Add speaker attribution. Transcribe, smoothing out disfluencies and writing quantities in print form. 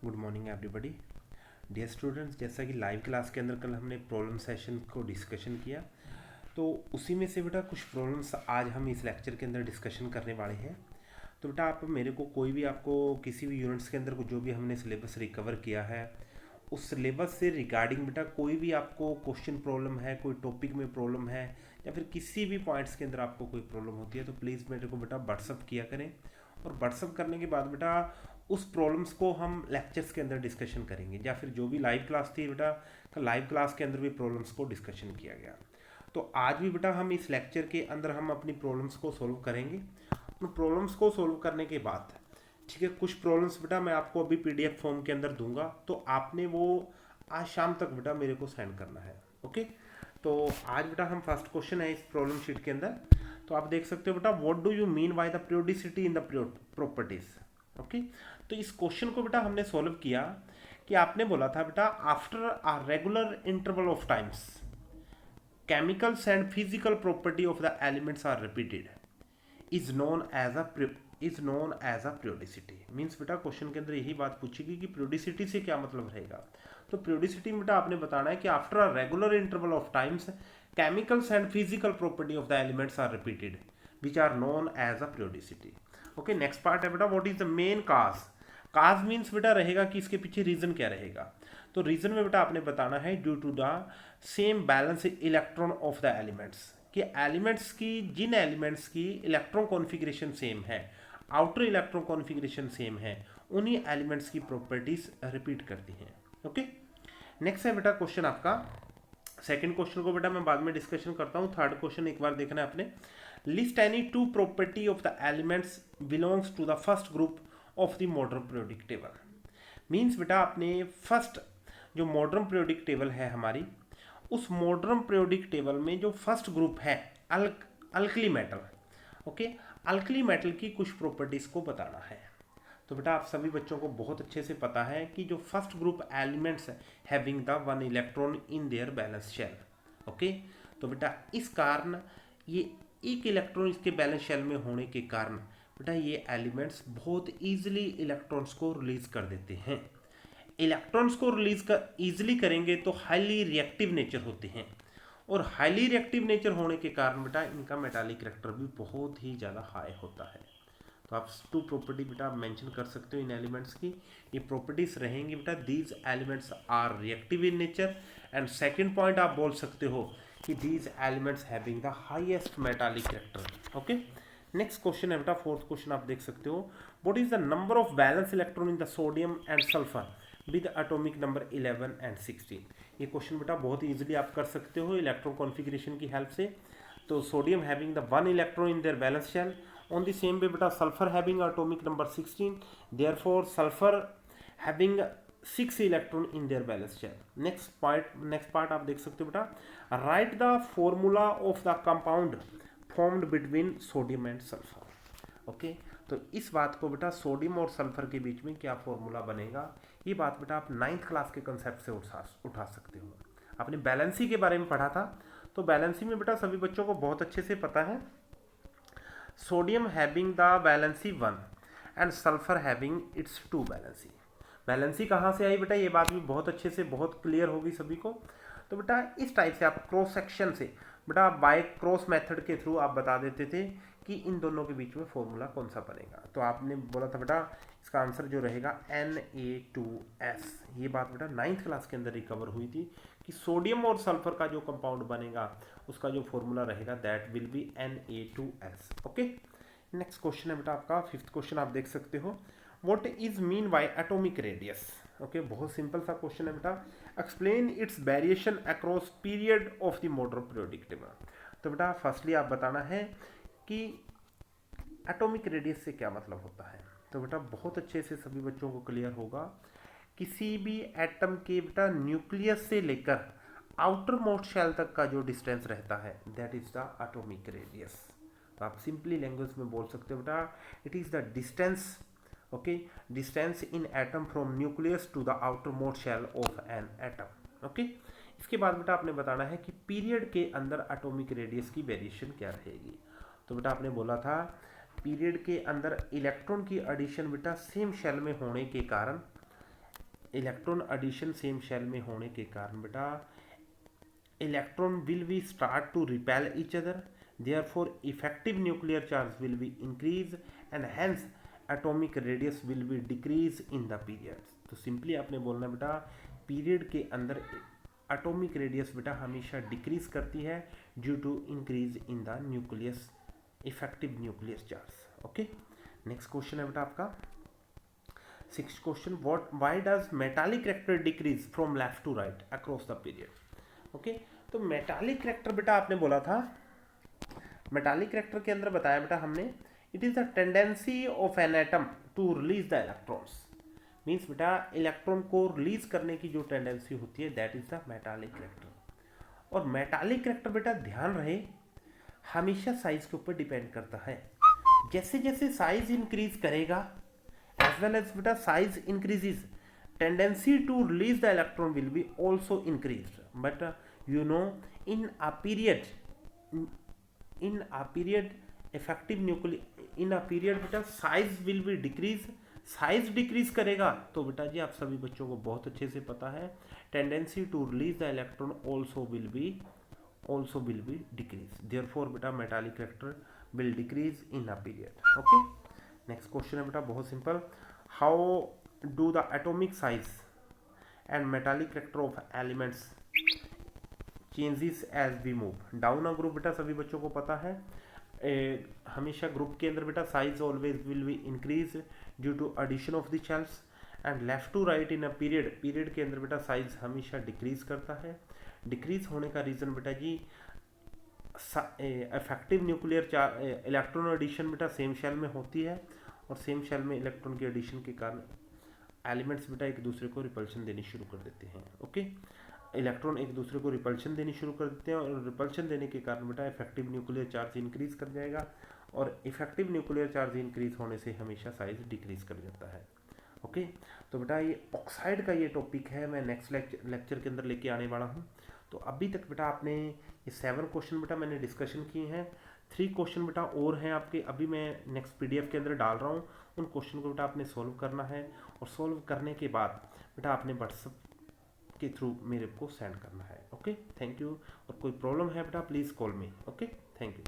Speaker 1: Good morning everybody. Dear students, जैसा कि live class के अंदर कल हमने प्रॉब्लम सेशन को डिस्कशन किया, तो उसी में से बेटा कुछ प्रॉब्लम्स आज हम इस लेक्चर के अंदर डिस्कशन करने वाले हैं। तो बेटा आप मेरे को कोई भी आपको किसी भी यूनिट्स के अंदर जो भी हमने सिलेबस रिकवर किया है उस सिलेबस से रिगार्डिंग बेटा कोई भी आपको क्वेश्चन प्रॉब्लम है, कोई टॉपिक में प्रॉब्लम है या फिर किसी भी पॉइंट्स के अंदर आपको कोई प्रॉब्लम होती है तो प्लीज़ मेरे को बेटा व्हाट्सअप किया करें। और व्हाट्सअप करने के बाद बेटा उस प्रॉब्लम्स को हम लेक्चर्स के अंदर डिस्कशन करेंगे, या फिर जो भी लाइव क्लास थी बेटा लाइव क्लास के अंदर भी प्रॉब्लम्स को डिस्कशन किया गया। तो आज भी बेटा हम इस लेक्चर के अंदर हम अपनी प्रॉब्लम्स को सॉल्व करेंगे। उन प्रॉब्लम्स को सॉल्व करने के बाद ठीक है, कुछ प्रॉब्लम्स बेटा मैं आपको अभी पीडीएफ फॉर्म के अंदर दूंगा, तो आपने वो आज शाम तक बेटा मेरे को सेंड करना है। ओके, तो आज बेटा हम फर्स्ट क्वेश्चन है इस प्रॉब्लम शीट के अंदर। तो आप देख सकते हो बेटा, what do you mean by the periodicity in the properties. Okay, तो इस क्वेश्चन को बेटा हमने सॉल्व किया कि आपने बोला था बेटा after a regular interval of times chemicals and physical property of the elements are repeated is known as a periodicity। Means बेटा क्वेश्चन के अंदर यही बात पूछेगी कि periodicity से क्या मतलब रहेगा। तो periodicity में बेटा आपने बताना है कि after a regular interval of times chemicals and physical property of the elements are repeated which are known as a periodicity। Okay, next part है बेटा what is the main cause. Cause means बेटा रहेगा कि इसके पीछे reason क्या रहेगा। तो रीजन में बेटा आपने बताना है due to the same valence electron of the elements, कि एलिमेंट्स की जिन एलिमेंट्स की इलेक्ट्रॉन कॉन्फ़िगरेशन सेम है, आउटर इलेक्ट्रॉन कॉन्फ़िगरेशन सेम है, उन्हीं एलिमेंट्स की प्रॉपर्टीज रिपीट करती हैं। ओके, नेक्स्ट है बेटा क्वेश्चन आपका सेकंड क्वेश्चन को बेटा मैं बाद में डिस्कशन करता हूँ। थर्ड क्वेश्चन एक बार देखना है आपने। List any two property of the elements belongs to the first group of the modern periodic table. Means बेटा आपने फर्स्ट जो मॉडर्न पीरियोडिक टेबल है हमारी, उस मॉडर्न पीरियोडिक टेबल में जो फर्स्ट ग्रुप है alkali metal, okay, alkali metal की कुछ प्रॉपर्टीज को बताना है। तो बेटा आप सभी बच्चों को बहुत अच्छे से पता है कि जो first group elements having the one electron in their valence shell, okay, तो बेटा इस कारण ये एक इलेक्ट्रॉन इसके बैलेंस शेल में होने के कारण बेटा ये एलिमेंट्स बहुत ईजिली इलेक्ट्रॉन्स को रिलीज कर देते हैं। इलेक्ट्रॉन्स को रिलीज कर ईजिली करेंगे तो हाईली रिएक्टिव नेचर होते हैं, और हाईली रिएक्टिव नेचर होने के कारण बेटा इनका मेटालिक कैरेक्टर भी बहुत ही ज़्यादा हाई होता है। तो आप टू प्रॉपर्टी बेटा आप मेंशन कर सकते हो इन एलिमेंट्स की। ये प्रॉपर्टीज रहेंगी बेटा, these elements are reactive in nature. And second point आप बोल सकते हो कि these elements having the highest metallic character. Okay, next question है बेटा फोर्थ क्वेश्चन आप देख सकते हो। What is the number of valence electron in the sodium and sulphur with atomic number 11 and 16। ये क्वेश्चन बेटा बहुत ईजिली आप कर सकते हो इलेक्ट्रॉन कॉन्फ़िगरेशन की हेल्प से। तो sodium having the one electron in their valence shell, on the same way beta sulfur having atomic number 16, therefore sulfur having 6 electron in their valence shell। next part आप देख सकते हो बेटा, write the formula of the compound formed between sodium and sulfur। Okay, तो इस बात को बेटा सोडियम और सल्फर के बीच में क्या फॉर्मूला बनेगा, ये बात बेटा आप 9th क्लास के कंसेप्ट से उठा सकते हो। आपने बैलेंसी के बारे में पढ़ा था, तो बैलेंसी में बेटा सभी बच्चों को बहुत अच्छे से पता है sodium having the valency 1 and sulphur having its 2 valency. Valency कहाँ से आई बेटा, ये बात भी बहुत अच्छे से बहुत क्लियर होगी सभी को। तो बेटा इस टाइप से आप क्रॉस सेक्शन से बेटा बाय क्रॉस मेथड के थ्रू आप बता देते थे कि इन दोनों के बीच में फॉर्मूला कौन सा बनेगा। तो आपने बोला था बेटा इसका आंसर जो रहेगा Na2S। ये बात बेटा 9th क्लास के अंदर रिकवर हुई थी कि सोडियम और सल्फर का जो कंपाउंड बनेगा उसका जो फॉर्मूला रहेगा that will be Na2S। Okay, next question है बेटा आपका फिफ्थ क्वेश्चन आप देख सकते हो। What is mean by atomic radius. Okay, बहुत सिंपल सा क्वेश्चन है बेटा। Explain it's variation across period of the modern periodic table. तो बेटा फर्स्टली आप बताना है कि एटॉमिक रेडियस से क्या मतलब होता है। तो बेटा बहुत अच्छे से सभी बच्चों को क्लियर होगा, किसी भी एटम के बेटा न्यूक्लियस से लेकर आउटर मोस्ट शेल तक का जो डिस्टेंस रहता है that is the atomic radius. तो आप सिंपली लैंग्वेज में बोल सकते हो बेटा it is the distance, okay, distance in atom from nucleus to the outer most shell of an atom. Okay, इसके बाद बेटा आपने बताना है कि पीरियड के अंदर एटॉमिक रेडियस की वेरिएशन क्या रहेगी। तो बेटा आपने बोला था पीरियड के अंदर इलेक्ट्रॉन की एडिशन बेटा सेम शेल में होने के कारण इलेक्ट्रॉन एडिशन सेम शेल में होने के कारण बेटा electron will be start to repel each other, therefore effective nuclear charge will be increase and hence atomic radius will be decrease in the period। तो सिंपली आपने बोलना बेटा पीरियड के अंदर एटॉमिक रेडियस बेटा हमेशा डिक्रीज करती है due to increase in the nucleus effective nuclear charge. Okay, next question है बेटा आपका 6th question, what why does metallic character decrease from left to right across the period. Okay, तो metallic character बेटा आपने बोला था, मेटालिक करेक्टर के अंदर बताया बेटा हमने it is the tendency of an atom to release the electrons, means बेटा इलेक्ट्रॉन को रिलीज करने की जो टेंडेंसी होती है that is the metallic character. और मेटालिक करेक्टर बेटा ध्यान रहे हमेशा साइज के ऊपर डिपेंड करता है, जैसे जैसे साइज इंक्रीज करेगा एज वेल एज बेटा size increases tendency to release the electron will be also increase, but you know in a period effective nuclear in a period बेटा size will be decrease, size decrease करेगा तो बेटा जी आप सभी बच्चों को बहुत अच्छे से पता है tendency to release the electron also will be decrease, therefore बेटा metallic character will decrease in a period. Okay, next question है बेटा बहुत simple, how do the atomic size and metallic character of elements changes as we move down a group. बेटा सभी बच्चों को पता है हमेशा ग्रुप के अंदर बेटा size always will be increase due to addition of the shells, and left to right in a period के अंदर बेटा साइज हमेशा डिक्रीज करता है। डिक्रीज होने का रीजन बेटा जी इफेक्टिव न्यूक्लियर इलेक्ट्रॉन एडिशन बेटा सेम शेल में होती है, और सेम शेल में इलेक्ट्रॉन के एडिशन के कारण एलिमेंट्स बेटा एक दूसरे को रिपल्शन देनी शुरू कर देते हैं। ओके, इलेक्ट्रॉन एक दूसरे को रिपल्शन देनी शुरू कर देते हैं, और रिपल्शन देने के कारण बेटा इफेक्टिव न्यूक्लियर चार्ज इंक्रीज कर जाएगा, और इफेक्टिव न्यूक्लियर चार्ज इंक्रीज होने से हमेशा साइज डिक्रीज कर जाता है। ओके, तो बेटा ये ऑक्साइड का ये टॉपिक है, मैं नेक्स्ट लेक्चर के अंदर लेके आने वाला हूँ। तो अभी तक बेटा आपने ये 7 क्वेश्चन बेटा मैंने डिस्कशन किए हैं, 3 क्वेश्चन बेटा और हैं आपके, अभी मैं नेक्स्ट PDF के अंदर डाल रहा हूँ, उन क्वेश्चन को बेटा आपने सॉल्व करना है, और सॉल्व करने के बाद बेटा आपने व्हाट्सएप के थ्रू मेरे को सेंड करना है। ओके, थैंक यू, और कोई प्रॉब्लम है बेटा please call me. Okay, thank you.